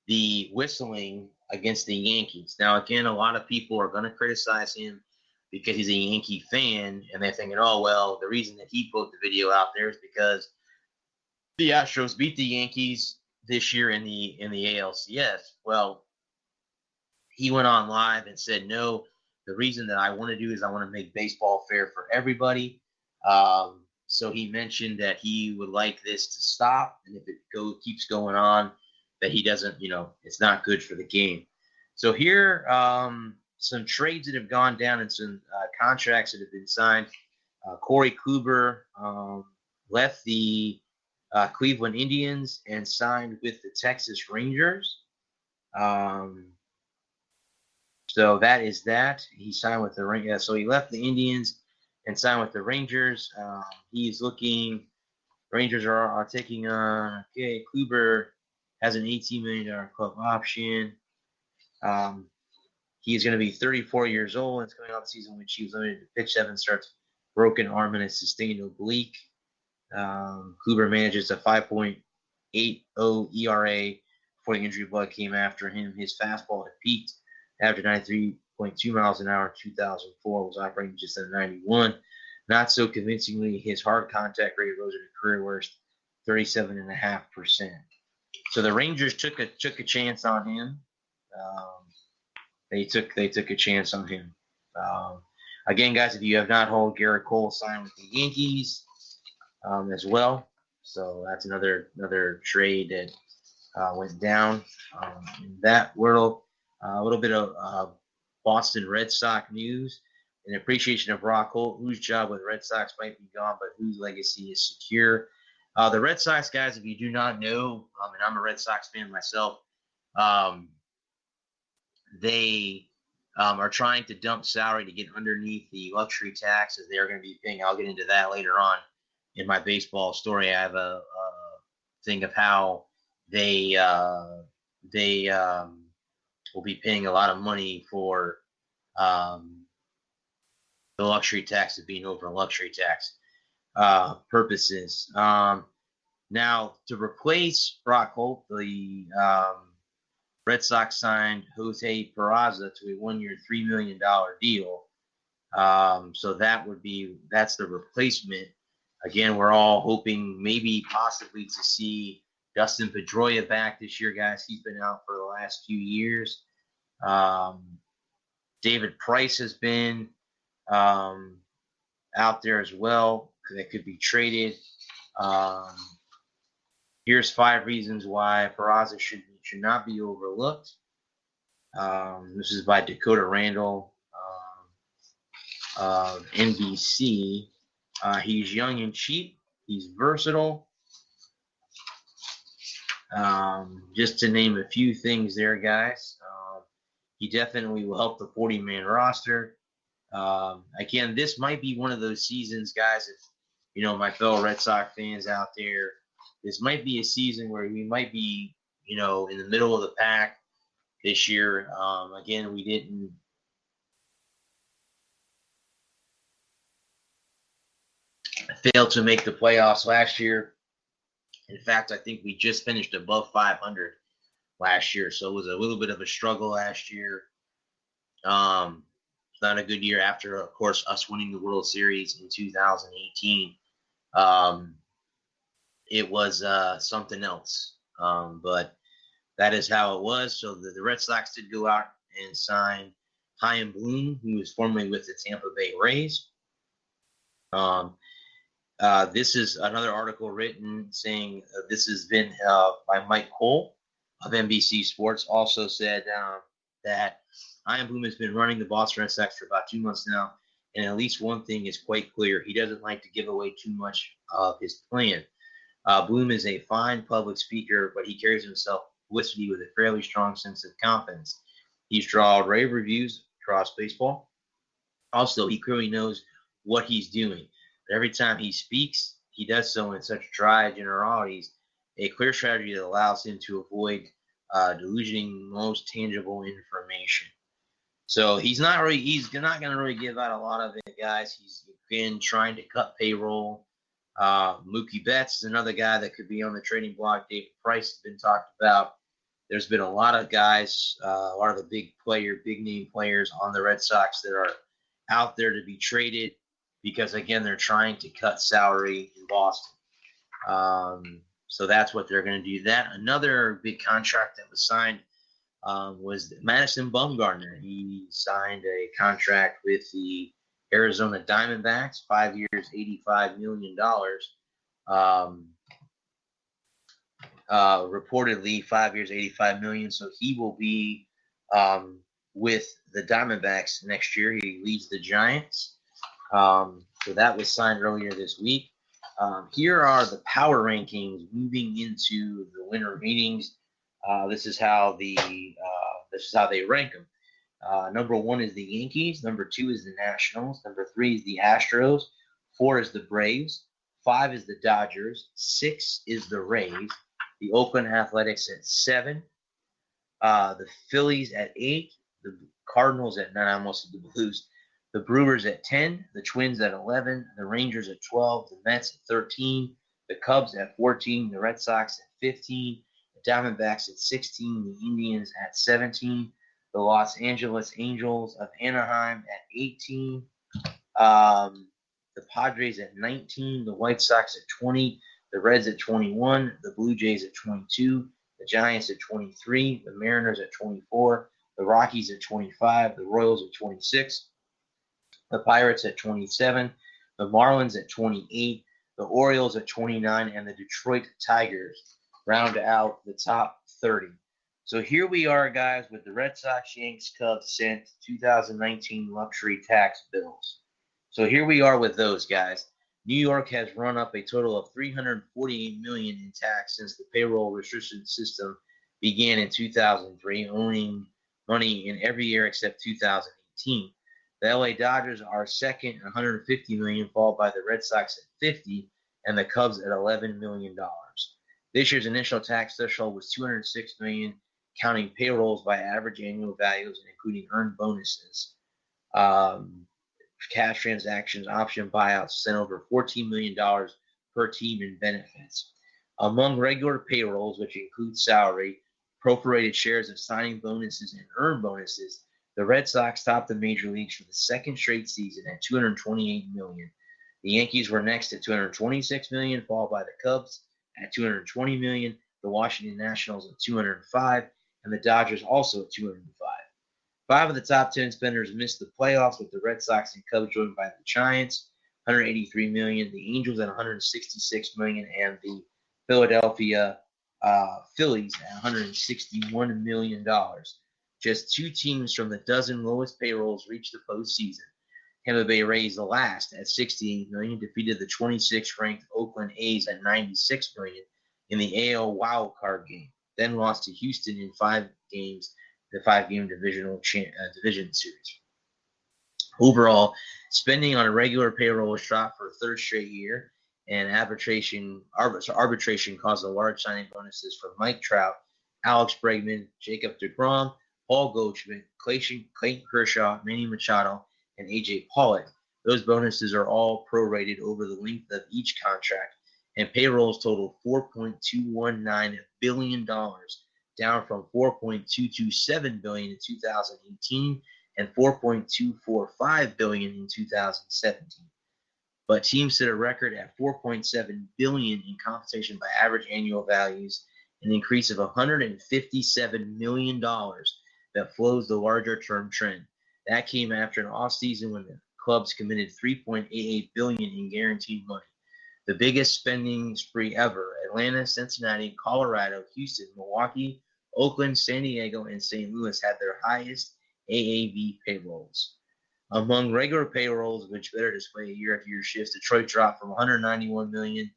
the whistling against the Yankees. Now, again, a lot of people are going to criticize him because he's a Yankee fan, and they're thinking, oh, well, the reason that he put the video out there is because the Astros beat the Yankees this year in the ALCS. Well, he went on live and said, no, the reason that I want to do is I want to make baseball fair for everybody. So he mentioned that he would like this to stop, and if it keeps going on, that he doesn't, it's not good for the game. So here, some trades that have gone down and some contracts that have been signed. Corey Kluber left the Cleveland Indians and signed with the Texas Rangers. So that is that. He signed with the Rangers. So he left the Indians and signed with the Rangers. He's looking. Rangers are taking on. Okay, Kluber has an $18 million club option. He's going to be 34 years old. It's coming off the season when he was limited to pitch 7 starts, broken arm, and a sustained oblique. Kluber manages a 5.80 ERA before the injury bug came after him. His fastball had peaked after 93.2 miles an hour in 2004, was operating just at 91. Not so convincingly, his hard contact rate rose at a career worst 37.5%. So the Rangers took a chance on him. They took a chance on him. Again, guys, if you have not heard, Garrett Cole signed with the Yankees as well. So that's another trade that went down in that world. A little bit of Boston Red Sox news. In appreciation of Brock Holt, whose job with the Red Sox might be gone, but whose legacy is secure. The Red Sox, guys, if you do not know, and I'm a Red Sox fan myself, they are trying to dump salary to get underneath the luxury tax that they're going to be paying. I'll get into that later on in my baseball story. I have a thing of how they will be paying a lot of money for the luxury tax of being over luxury tax purposes. Now, to replace Brock Holt, the Red Sox signed Jose Peraza to a 1-year, $3 million deal. So that's the replacement. Again, we're all hoping maybe possibly to see Dustin Pedroia back this year, guys. He's been out for the last few years. David Price has been out there as well that could be traded. Here's 5 reasons why Peraza should not be overlooked. This is by Dakota Randall of NBC. He's young and cheap. He's versatile. Just to name a few things there, guys. He definitely will help the 40-man roster. Again, this might be one of those seasons, guys, if, my fellow Red Sox fans out there, this might be a season where we might be, in the middle of the pack this year. Again, we didn't fail to make the playoffs last year. In fact, I think we just finished above 500 last year, so it was a little bit of a struggle last year. Not a good year after, of course, us winning the World Series in 2018. It was something else, but that is how it was. So the Red Sox did go out and sign Chaim Bloom, who was formerly with the Tampa Bay Rays. This is another article written saying this has been by Mike Cole of NBC Sports. Also said that Chaim Bloom has been running the Boston Red Sox for about 2 months now, and at least one thing is quite clear. He doesn't like to give away too much of his plan. Bloom is a fine public speaker, but he carries himself with a fairly strong sense of confidence. He's drawn rave reviews across baseball. Also, he clearly knows what he's doing. But every time he speaks, he does so in such dry generalities, a clear strategy that allows him to avoid delusioning most tangible information. So he's not going to really give out a lot of it, guys. He's been trying to cut payroll. Mookie Betts is another guy that could be on the trading block. David Price has been talked about. there's been a lot of guys, a lot of the big name players on the Red Sox that are out there to be traded because, again, they're trying to cut salary in Boston. So that's what they're going to do. That another big contract that was signed was Madison Bumgarner. He signed a contract with the Arizona Diamondbacks, 5 years, $85 million. Reportedly 5 years, $85 million. So he will be with the Diamondbacks next year. He leads the Giants. So that was signed earlier this week. Here are the power rankings moving into the winter meetings. This is how they rank them. Number 1 is the Yankees. Number 2 is the Nationals. Number 3 is the Astros. 4 is the Braves. 5 is the Dodgers. 6 is the Rays. The Oakland Athletics at 7. The Phillies at 8. The Cardinals at 9. I almost said the Blues. The Brewers at 10. The Twins at 11. The Rangers at 12. The Mets at 13. The Cubs at 14. The Red Sox at 15. The Diamondbacks at 16. The Indians at 17. The Los Angeles Angels of Anaheim at 18. The Padres at 19. The White Sox at 20. The Reds at 21. The Blue Jays at 22. The Giants at 23. The Mariners at 24. The Rockies at 25. The Royals at 26. The Pirates at 27. The Marlins at 28. The Orioles at 29. And the Detroit Tigers round out the top 30. So here we are, guys, with the Red Sox, Yanks, Cubs sent 2019 luxury tax bills. So here we are with those, guys. New York has run up a total of $348 million in tax since the payroll restriction system began in 2003, owning money in every year except 2018. The LA Dodgers are second at $150 million, followed by the Red Sox at $50 and the Cubs at $11 million. This year's initial tax threshold was $206 million, counting payrolls by average annual values and including earned bonuses. Cash transactions, option buyouts sent over $14 million per team in benefits. Among regular payrolls, which include salary, prorated shares of signing bonuses, and earned bonuses, the Red Sox topped the major leagues for the second straight season at $228 million. The Yankees were next at $226 million, followed by the Cubs at $220 million, the Washington Nationals at $205, and the Dodgers also at $205. 5 of the top 10 spenders missed the playoffs, with the Red Sox and Cubs joined by the Giants, $183 million, the Angels at $166 million, and the Philadelphia Phillies at $161 million. Just 2 teams from the dozen lowest payrolls reached the postseason. Tampa Bay Rays, the last, at $68 million, defeated the 26th-ranked Oakland A's at $96 million in the AL Wild Card game, then lost to Houston in 5 games, the 5-game division series. Overall, spending on a regular payroll was dropped for a third straight year, and arbitration caused a large signing bonuses for Mike Trout, Alex Bregman, Jacob deGrom, Paul Goldschmidt, Clayton Kershaw, Manny Machado, and A.J. Pollock. Those bonuses are all prorated over the length of each contract, and payrolls totaled $4.219 billion, down from $4.227 billion in 2018 and $4.245 billion in 2017. But teams set a record at $4.7 billion in compensation by average annual values, an increase of $157 million that flows the larger term trend. That came after an offseason when the clubs committed $3.88 billion in guaranteed money. The biggest spending spree ever. Atlanta, Cincinnati, Colorado, Houston, Milwaukee, Oakland, San Diego, and St. Louis had their highest AAV payrolls. Among regular payrolls, which better display a year-after-year shift, Detroit dropped from $191 million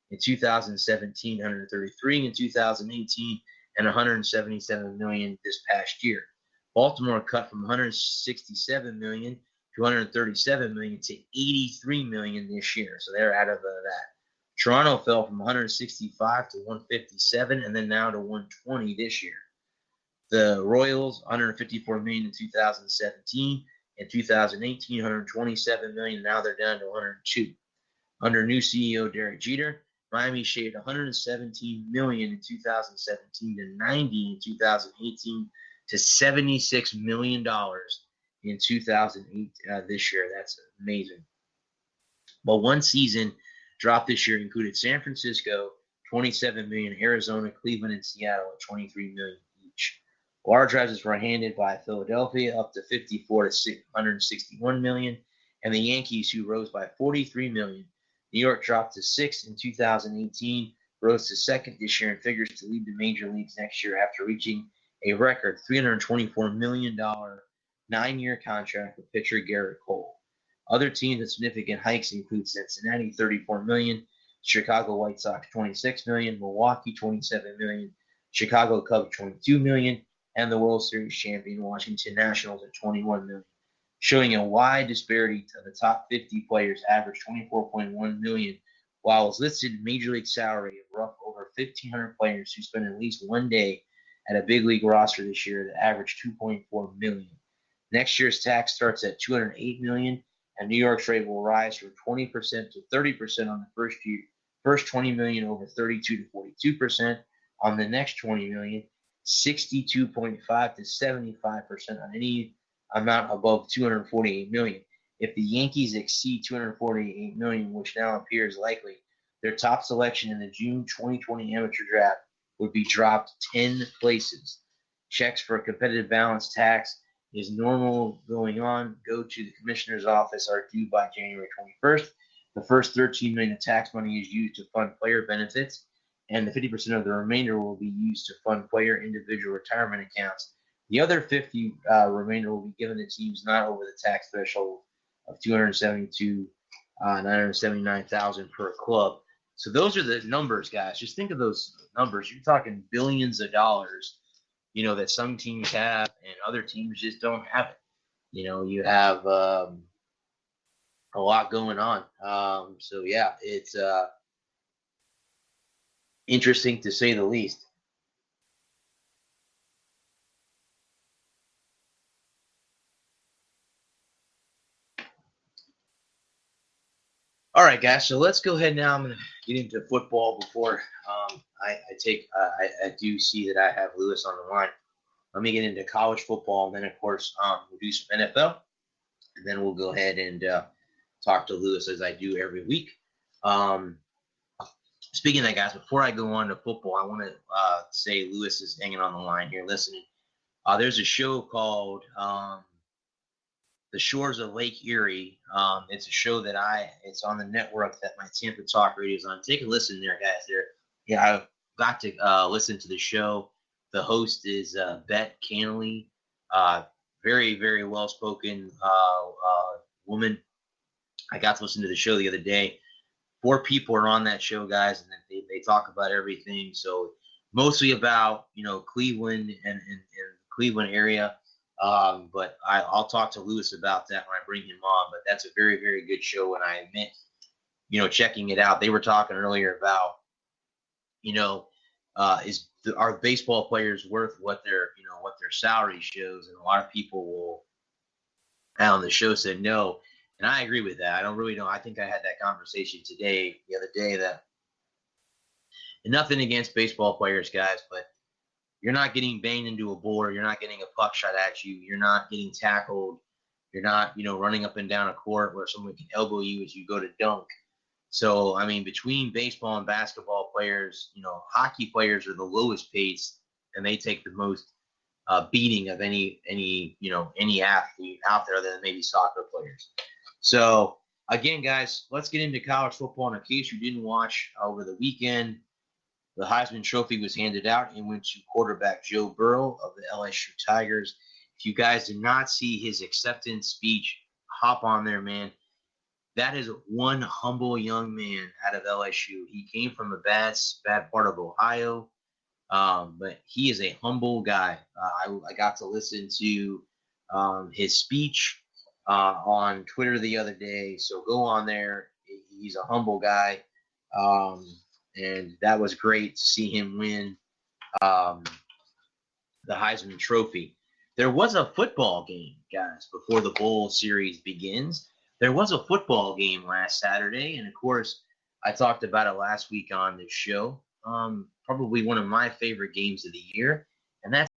in 2017, $133 in 2018, and $177 million this past year. Baltimore cut from $167 million to $137 million to $83 million this year, so they're out of that. Toronto fell from 165 to 157, and then now to 120 this year. The Royals, $154 million in 2017. In 2018, $127 million. Now they're down to $102. Under new CEO Derek Jeter, Miami shaved $117 million in 2017 to $90 in 2018 to $76 million in 2008 this year. That's amazing. But one season drop this year included San Francisco, $27 million, Arizona, Cleveland, and Seattle at $23 million each. Large rises were handed by Philadelphia up to 54 to 161 million, and the Yankees, who rose by 43 million. New York dropped to 6th in 2018, rose to 2nd this year, and figures to lead the major leagues next year after reaching a record $324 million 9-year contract with pitcher Garrett Cole. Other teams with significant hikes include Cincinnati, $34 million, Chicago White Sox, $26 million, Milwaukee, $27 million, Chicago Cubs, $22 million, and the World Series champion Washington Nationals at $21 million, showing a wide disparity to the top 50 players average $24.1 million, while its listed major league salary of rough over 1,500 players who spend at least one day at a big league roster this year that average $2.4 million. Next year's tax starts at $208 million, and New York's rate will rise from 20% to 30% on the first $20 million over 32 to 42% on the next $20 million, 62.5 to 75% on any amount above $248 million. If the Yankees exceed $248 million, which now appears likely, their top selection in the June 2020 amateur draft would be dropped 10 places. Checks for a competitive balance tax is normal going on. Go to the commissioner's office are due by January 21st. The first $13 million of tax money is used to fund player benefits, and the 50% of the remainder will be used to fund player individual retirement accounts. The other 50 remainder will be given to teams not over the tax threshold of $279,000 per club. So those are the numbers, guys. Just think of those numbers. You're talking billions of dollars, that some teams have and other teams just don't have it. You have a lot going on. So yeah, it's interesting to say the least. All right, guys. So let's go ahead now. I'm going to get into football before I do see that I have Lewis on the line. Let me get into college football, and then of course we'll do some NFL, and then we'll go ahead and talk to Lewis as I do every week. Speaking of that, guys, before I go on to football, I want to say Lewis is hanging on the line here listening. There's a show called The Shores of Lake Erie. It's a show that it's on the network that my Tampa Talk Radio is on. Take a listen there, guys. I've got to listen to the show. The host is Bette Cannelly, very, very well-spoken woman. I got to listen to the show the other day. 4 people are on that show, guys, and they talk about everything. So mostly about, Cleveland and the Cleveland area. But I'll talk to Lewis about that when I bring him on. But that's a very, very good show, and I admit, checking it out. They were talking earlier about, are baseball players worth what their salary shows? And a lot of people on the show said no, and I agree with that. I don't really know. I think I had that conversation the other day, that, and nothing against baseball players, guys, but you're not getting banged into a board. You're not getting a puck shot at you. You're not getting tackled. You're not, running up and down a court where someone can elbow you as you go to dunk. So, I mean, between baseball and basketball players, hockey players are the lowest paid, and they take the most beating of any athlete out there other than maybe soccer players. So, again, guys, let's get into college football. And in case you didn't watch over the weekend, the Heisman Trophy was handed out and went to quarterback Joe Burrow of the LSU Tigers. If you guys did not see his acceptance speech, hop on there, man. That is one humble young man out of LSU. He came from a bad part of Ohio, but he is a humble guy. I got to listen to his speech on Twitter the other day, so go on there. He's a humble guy, and that was great to see him win the Heisman Trophy. There was a football game, guys, before the bowl series begins. There was a football game last Saturday, and of course, I talked about it last week on the show. Probably one of my favorite games of the year, and that's